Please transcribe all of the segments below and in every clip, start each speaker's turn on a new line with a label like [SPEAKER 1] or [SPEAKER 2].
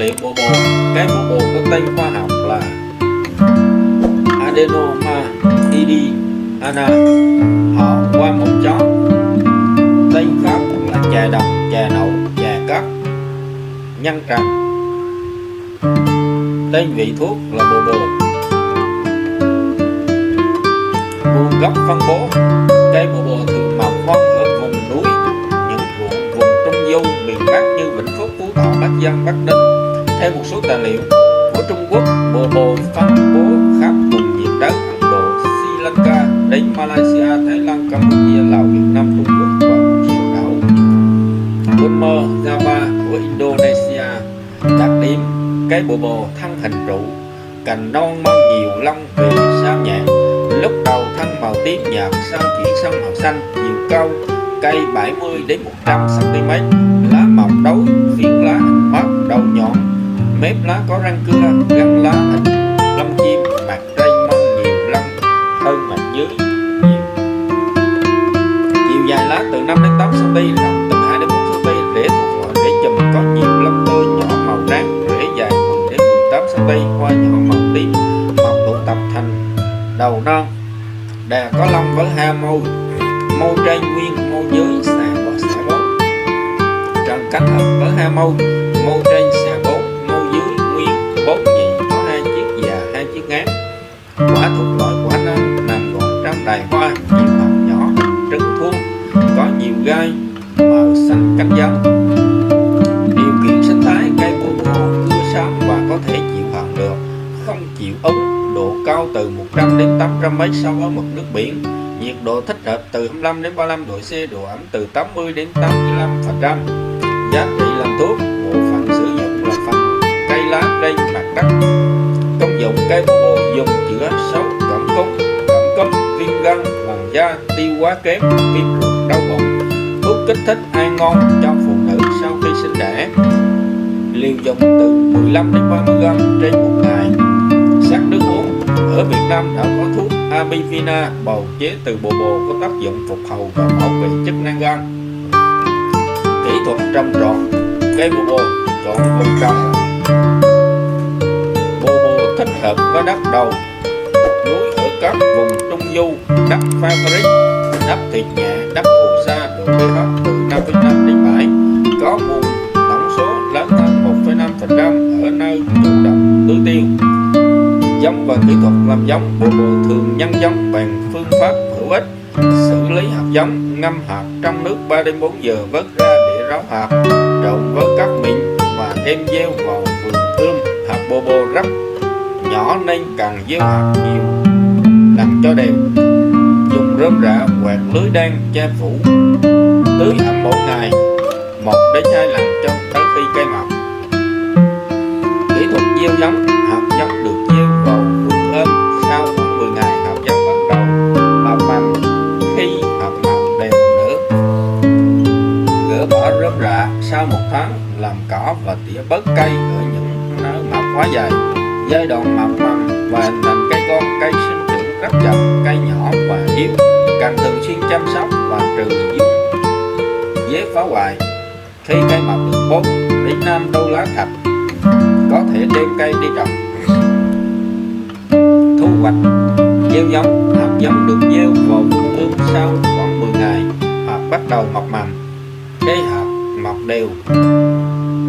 [SPEAKER 1] liệu bộ bồ. Cây bộ bồ có tên khoa học là Adenoma indiana, họ qua một chó. Tên pháp là chà đồng, chà nậu, chà cát, nhân trần. Tên vị thuốc là bồ bồ. Nguồn gốc phân bố. Cây bồ bồ thường mọc hoang ở vùng núi, những vùng trung du miền Bắc như Vĩnh Phúc, Phú Thọ, Bắc Giang, Bắc Ninh. Theo một số tài liệu của Trung Quốc, bồ bồ phân bố khắp vùng nhiệt đới Ấn Độ, Sri Lanka đến Malaysia, Thái Lan, Campuchia, Lào, Việt Nam, Trung Quốc và một số đảo Burma, Java của Indonesia. Đặc điểm cây bồ bồ thân hình trụ, cành non mang nhiều lông về sao nhạt, lúc đầu thân màu tím nhạt sau chuyển sang màu xanh, chiều cao cây 70 đến 100 cm, lá mọc đấu, phiến lá hình mắt, đầu nhọn, mép lá có răng cưa, gắn lá hình lông chim, mặt cây mang nhiều lông hơn mặt dưới nhiều. Chiều dài lá từ 5 đến 8 cm, rộng từ 2 đến 4 cm, rễ thuộc loại rễ chùm có nhiều lông tươi nhỏ màu trắng, rễ dài 10 đến 18 cm, hoa nhỏ màu tím, mọc tụ tập thành đầu non. Đà có lông với hai môi, môi trên nguyên, môi dưới xà và xà bốn. Trần cánh hợp với hai môi, môi trên xà bốn, môi dưới nguyên, bốn nhị, có hai chiếc già, hai chiếc ngắn. Quả thuộc loại quả non, nằm gọn trong đài hoa, nhiều hạt nhỏ hình trứng thuôn, có nhiều gai màu xanh cánh giống. Điều kiện sinh thái cây bồ bồ cưa xám và có thể chịu hạn được, không chịu úng. Độ cao từ 100 đến 800 m so với mực nước biển. Nhiệt độ thích hợp từ 25 đến 35 độ C, độ ẩm từ 80 đến 85%. Giá trị làm thuốc, bộ phận sử dụng là phần cây lá trên mặt đất. Công dụng cây bồ bồ dùng chữa sốt, cảm cúm, viêm gan, làn da, tiêu hóa kém, viêm ruột, đau bụng. Thuốc kích thích ăn ngon cho phụ nữ sau khi sinh đẻ. Liều dùng từ 15 đến 30 g trên một ngày. Sắc nước uống. Ở Việt Nam đã có thuốc Abivina bào chế từ bồ bồ có tác dụng phục hồi và bảo vệ chức năng gan. Kỹ thuật trồng trọt cây bồ bồ. Chọn vùng trồng bồ bồ thích hợp với đất đầu núi ở các vùng trung du, đất fabric, đất thịt nhẹ, đất phù sa, độ pH từ 5,5 đến 7, có nguồn tổng số lớn hơn 1,5% ở nơi chủ động tưới tiêu. Giống và kỹ thuật làm giống. Bồ bồ thường nhân giống bằng phương pháp hữu ích: xử lý hạt giống, ngâm hạt trong nước 3 đến 4 giờ, vớt ra để ráo hạt, trộn với cát mịn và đem gieo vào vườn ươm. Hạt bồ bồ rất nhỏ nên cần gieo hạt nhiều lần cho đều. Dùng rơm rạ hoặc lưới đan che phủ. Tưới ẩm mỗi ngày 1 đến 2 lần cho tới khi cây mọc. Kỹ thuật gieo giống. Hạt giống được gieo vào vườn ươm sau khoảng 10 ngày, hạt giống bắt đầu mọc mầm khi hạt màu đều nở. Gỡ bỏ rơm rạ sau 1 tháng, làm cỏ và tỉa bớt cây ở những nơi mọc quá dài. Giai đoạn mọc mầm và hình thành cây con. Cây sinh trưởng rất chậm, cây nhỏ và yếu, cần thường xuyên chăm sóc và trừ dung dế phá hoại. Khi cây mọc được 4 đến 5 đôi lá thật, có thể đem cây đi trồng. Thu hoạch. Gieo giống. Hạt giống được gieo vào vườn ươm sau khoảng 10 ngày, hạt bắt đầu mọc mầm. Cây hạt mọc đều.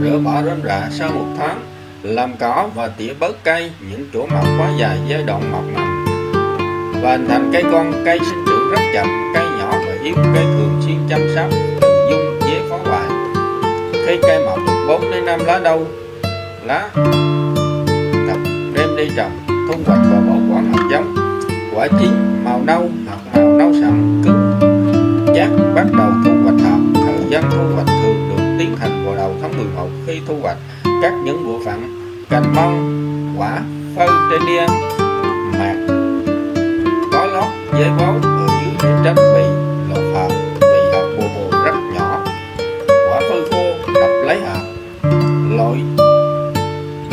[SPEAKER 1] Rửa bỏ rơm rạ sau 1 tháng, làm cỏ và tỉa bớt cây những chỗ mọc quá dài giai đoạn mọc mầm và hình thành cây con. Cây sinh trưởng rất chậm, cây nhỏ và yếu, cây thường xuyên chăm sóc, trừ dung dế phá hoại. Khi cây mọc được 4 đến 5 lá đâu lá thật, đem đi trồng. Thu hoạch và bảo quản hạt giống. Quả chín màu nâu, hạt màu nâu sậm cứng chát, bắt đầu thu hoạch hạt. Thời gian thu hoạch thường được tiến hành vào đầu tháng 11. Khi thu hoạch, cắt những bộ phận cành mông, quả, phơi trên nia, mạt có lót giấy bó ở dưới để tránh bị lột hạt, vì hạt bồ bồ rất nhỏ. Quả phơi khô, đập lấy hạt, loại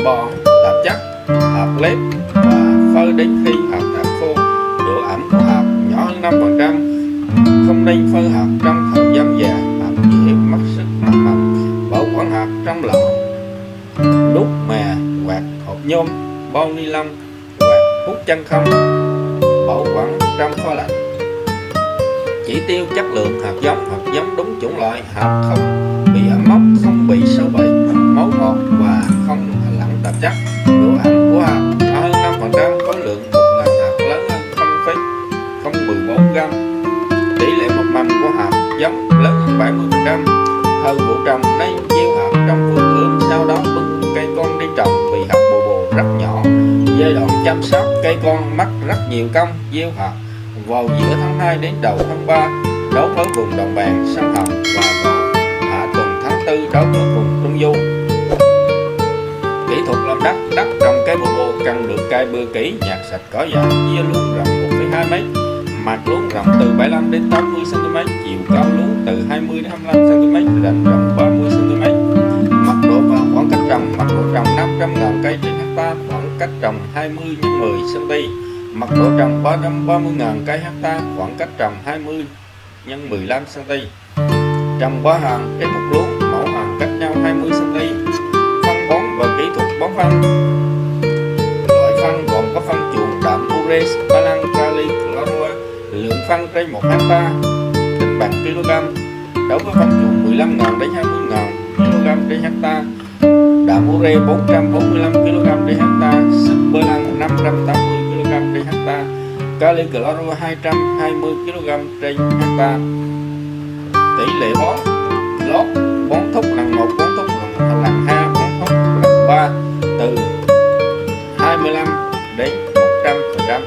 [SPEAKER 1] bò tạp chất, hạt lép và phơi đến khi hạt đã khô. Độ ẩm của hạt nhỏ hơn 5%. Không nên phơi hạt trong thời gian dài, hạt dễ mất sức mầm. Bảo quản hạt trong lọ đúc mè, quạt hộp nhôm, bao ni lông, quạt hút chân không, bảo quản trong kho lạnh. Chỉ tiêu chất lượng hạt giống đúng chủng loại, hạt không bị ẩm mốc, không bị sâu bệnh, máu ngọt và không lẫn tạp chất. Độ ẩm của hạt hơn 5%, khối lượng 1.000 hạt lớn hơn 0,014 gram. Tỷ lệ mọc mầm của hạt giống lớn hơn 70%. Thời vụ trồng nên gieo hạt trong vườn ươm, sau đó bưng cây con đi trồng vì hạt bồ rất nhỏ. Giai đoạn chăm sóc cây con mất rất nhiều công. Gieo hạt vào giữa tháng 2 đến đầu tháng 3 đối với vùng đồng bằng sông Hồng và vào hạ tuần tháng 4 đối với vùng Trung Du. Kỹ thuật làm đất trồng cây bồ cần được cày bừa kỹ, nhặt sạch cỏ dại, chia luống rộng 1,2 m, mặt luống rộng từ 75 đến 80 cm, chiều cao luống từ 20 đến 25 cm, rãnh rộng 30 cm. Mật độ và khoảng cách trồng: mật độ trồng 500.000 cây trên hecta, khoảng cách trồng 20 x 10 cm. Mật độ trồng 330.000 cây hecta, khoảng cách trồng 20 x 15 cm. Trồng 3 hàng trên một luống, mẫu hàng cách nhau 20 cm. Phân bón và kỹ thuật bón phân. Loại phân gồm có phân chuồng, đạm ure, spalan, kali, chlorua. Lượng phân trên 1 hecta tính bằng kg. Đối với phân chuồng 15.000 đến 20.000 kg trên hecta, đạm ure 445 kg trên hecta, spalan 580 kg trên hecta, kali chlorua 220 kg trên hecta. Tỷ lệ bón: lót bón thúc lần 1, bón thúc lần 2, bón thúc lần 3 từ 25 đến 100%.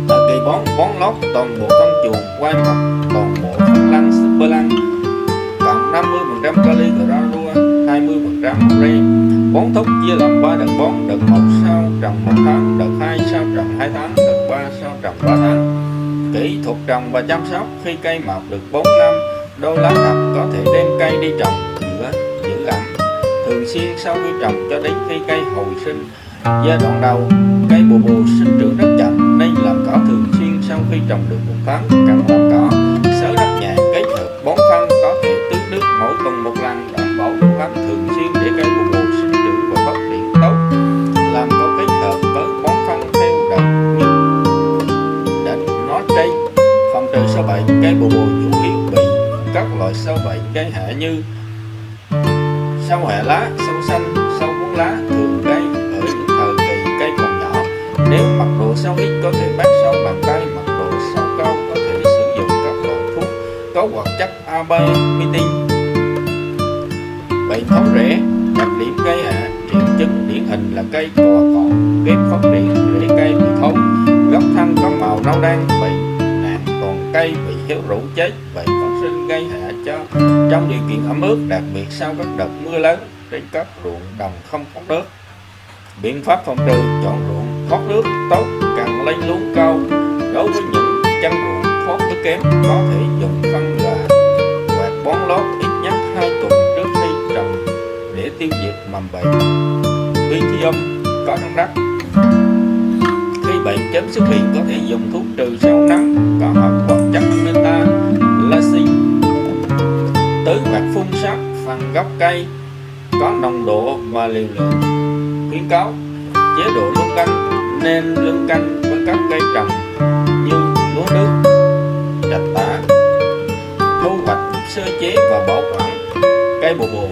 [SPEAKER 1] Thời kỳ bón lót toàn bộ phân chuồng, quai mật, toàn bộ phân lanh, spalan, còn 50% kali chlorua, 20% ure. Bón thúc chia làm 3 đợt bón: đợt 1 sau trồng 1 tháng, đợt 2 sau trồng 2 tháng, đợt 3 sau trồng 3 tháng. Kỹ thuật trồng và chăm sóc: khi cây mọc được 4 năm, đôi lá thật có thể đem cây đi trồng giữ ẩm thường xuyên sau khi trồng cho đến khi cây hồi sinh. Giai đoạn đầu cây bồ sinh trưởng rất chậm nên làm cỏ thường xuyên. Sau khi trồng được 1 tháng, cần làm cỏ xới đất nhẹ, kết hợp bón phân, có thể tưới nước mỗi tuần 1 lần, đảm bảo độ ẩm thường xuyên để cây bồ sinh trưởng và phát triển tốt. Làm cỏ kết hợp với bón phân theo đợt như đã nói trên. Phòng trừ sâu bệnh: cây bồ chủ yếu bị các loại sâu bệnh gây hại như sâu hẹ lá, sâu xanh, sâu cuốn lá, thường gây ở những thời kỳ cây còn nhỏ. Nếu mật độ sâu ít có thể bắt sâu bằng tay, mật độ sâu cao có thể sử dụng các loại thuốc có hoạt chất abamectin. Bệnh thối rễ: đặc điểm gây hại triệu chứng điển hình là cây cò cọn, kém phát triển, rễ cây bị thối, gốc thân có màu nâu đen, bệnh nạn, còn cây bị héo rũ chết. Bệnh phát sinh gây hại trong điều kiện ẩm ướt, đặc biệt sau các đợt mưa lớn trên các ruộng đồng không thoát nước. Biện pháp phòng trừ: chọn ruộng thoát nước tốt, cần lấy luống cao. Đối với những chân ruộng thoát nước kém, có thể dùng phân gà hoặc bón lót ít nhất 2 tuần trước khi trồng để tiêu diệt mầm bệnh Pythium có trong đất. Khi bệnh chớm xuất hiện, có thể dùng thuốc trừ sâu nắng có hoạt chất beta-lacin. Tưới hoặc phun sát phần gốc cây có nồng độ và liều lượng khuyến cáo. Chế độ luân canh: nên luân canh với các cây trồng như lúa nước, trạch tả. Thu hoạch, sơ chế và bảo quản cây bồ.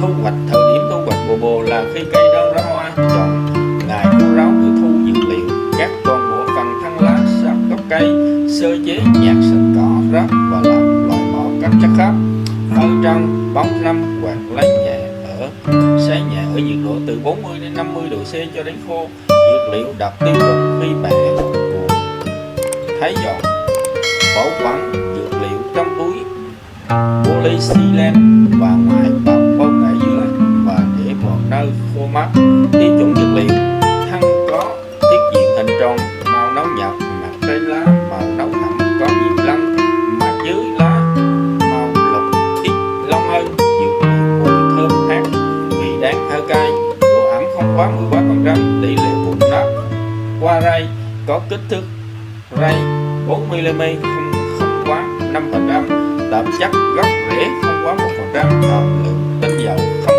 [SPEAKER 1] Thu hoạch: thời điểm thu hoạch bồ là khi cây đang ra hoa. Chọn ngày thu ráo để thu dược liệu, cắt toàn bộ phần thân lá sát gốc cây, sơ chế, nhặt sạch cỏ rác và làm loại bỏ các chất khác. Ở trong bóng năm hoặc lấy nhẹ sấy nhẹ ở nhiệt độ từ 40 đến 50 độ C cho đến khô. Dược liệu đạt tiêu chuẩn khi bẻ thái giòn. Bảo quản dược liệu trong túi polyethylene và ngoài bọc bông ở dưới và để vào nơi khô mát. Tiêu chuẩn dược liệu: thân có tiết diện hình tròn, màu nâu nhạt, mặt trên lá màu nâu thẫm, có nhiều lông, mặt dưới lá màu lục, ít lông hơn. Dược liệu mùi thơm ngát, vị đắng hơi cay, độ ẩm không quá 13%, tỷ lệ vụn nát. Qua ray có kích thước ray 4 mm, không quá 5%, tạp chất gốc rễ không quá 1%, hàm lượng tinh dầu không